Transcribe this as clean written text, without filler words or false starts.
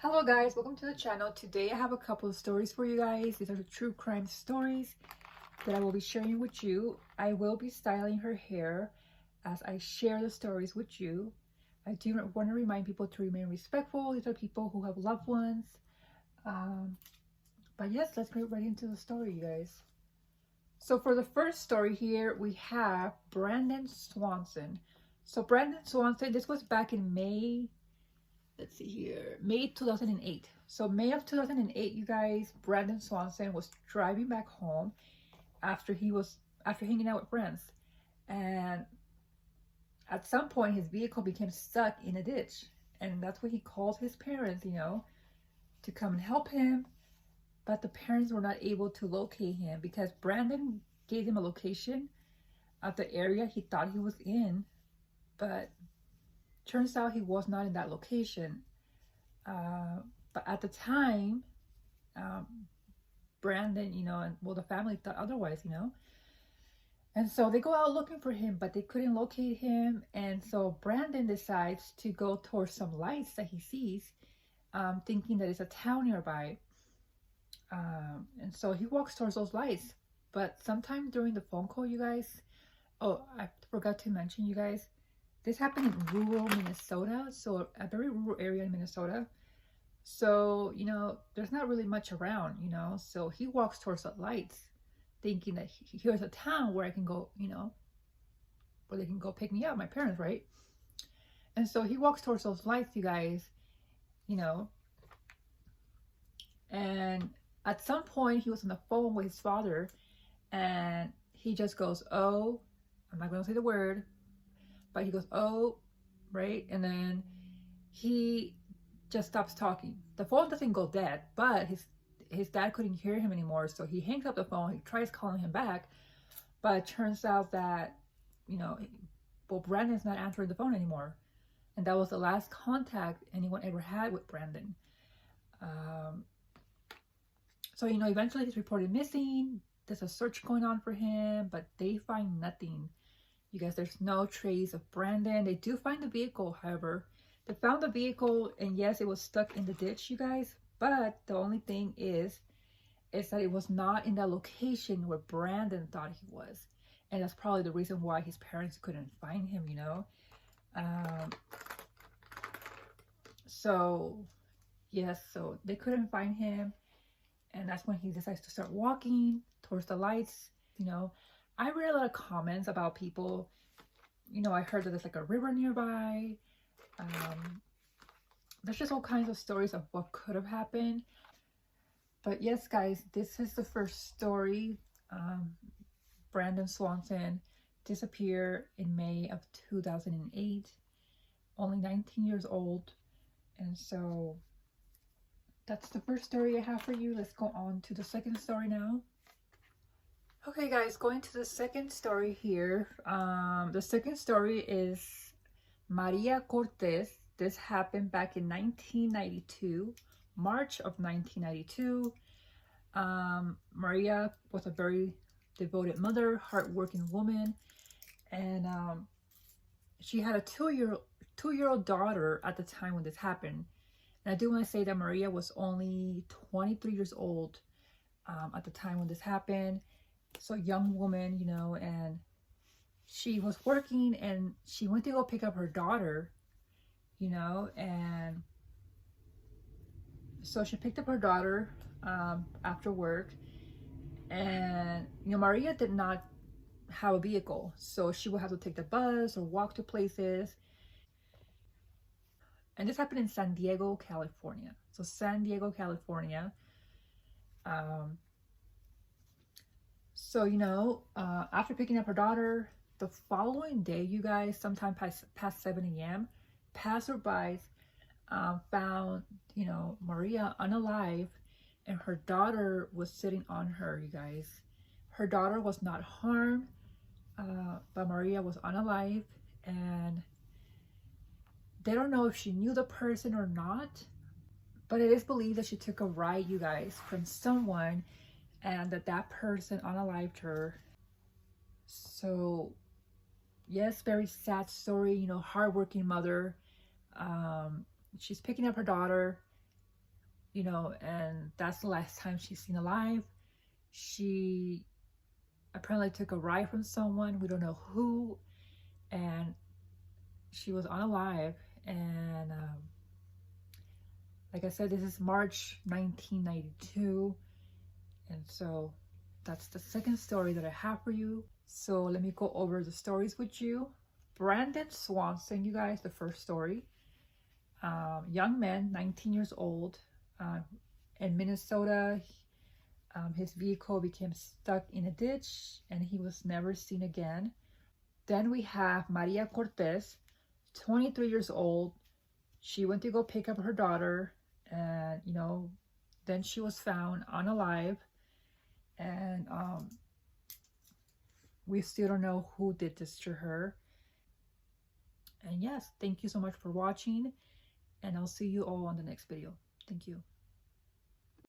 Hello guys, welcome to the channel. Today I have a couple of stories for you guys. These are the true crime stories that I will be sharing with you. I will be styling her hair as I share the stories with you. I do want to remind people to remain respectful. These are people who have loved ones. But yes, let's get right into the story, you guys. So for the first story here, we have Brandon Swanson. So Brandon Swanson, this was back in May. Let's see here, May 2008. So May of 2008, you guys, Brandon Swanson was driving back home after hanging out with friends, and at some point his vehicle became stuck in a ditch, and that's when he called his parents, to come and help him. But the parents were not able to locate him because Brandon gave him a location of the area he thought he was in, but turns out he was not in that location. But at the time, Brandon, and the family thought otherwise, And so they go out looking for him, but they couldn't locate him. And so Brandon decides to go towards some lights that he sees, thinking that it's a town nearby. And so he walks towards those lights. But sometime during the phone call, you guys, oh, I forgot to mention, you guys, this happened in rural Minnesota, so a very rural area in Minnesota. So, there's not really much around, so he walks towards the lights thinking that here's a town where I can go, where they can go pick me up, my parents, right? And so he walks towards those lights, you guys, and at some point he was on the phone with his father and he just goes, "Oh," I'm not going to say the word, but he goes, "Oh," right? And then he just stops talking. The phone doesn't go dead, but his dad couldn't hear him anymore, so he hangs up the phone. He tries calling him back, but it turns out that, Brandon's not answering the phone anymore, and that was the last contact anyone ever had with Brandon. So eventually he's reported missing. There's a search going on for him, but they find nothing. You guys, there's no trace of Brandon. They do find the vehicle, however. They found the vehicle, and yes, it was stuck in the ditch, you guys. But the only thing is that it was not in that location where Brandon thought he was. And that's probably the reason why his parents couldn't find him, So, yes, so they couldn't find him. And that's when he decides to start walking towards the lights. I read a lot of comments about people, I heard that there's like a river nearby. There's just all kinds of stories of what could have happened. But yes, guys, this is the first story. Brandon Swanson disappeared in May of 2008, only 19 years old. And so that's the first story I have for you. Let's go on to the second story now. Okay, guys, going to the second story here. The second story is Maria Cortes. This happened back in 1992, March of 1992. Maria was a very devoted mother, hardworking woman, and she had a two-year-old daughter at the time when this happened. And I do want to say that Maria was only 23 years old at the time when this happened. So a young woman, and she was working and she went to go pick up her daughter, and so she picked up her daughter after work, and Maria did not have a vehicle, so she would have to take the bus or walk to places. And this happened in San Diego, California. So San Diego, California. So after picking up her daughter, the following day, you guys, sometime past 7 a.m., passerbys found, Maria unalive, and her daughter was sitting on her, you guys. Her daughter was not harmed, but Maria was unalive, and they don't know if she knew the person or not, but it is believed that she took a ride, you guys, from someone, and that person unalived her. So yes, very sad story, hardworking mother. She's picking up her daughter, you know, and that's the last time she's seen alive. She apparently took a ride from someone, we don't know who, and she was unalive. And like I said, this is March 1992, and so that's the second story that I have for you. So let me go over the stories with you. Brandon Swanson, you guys, the first story. Young man, 19 years old, in Minnesota. His vehicle became stuck in a ditch and he was never seen again. Then we have Maria Cortes, 23 years old. She went to go pick up her daughter, and you know, then she was found unalive, and we still don't know who did this to her. And yes, thank you so much for watching, and I'll see you all on the next video. Thank you.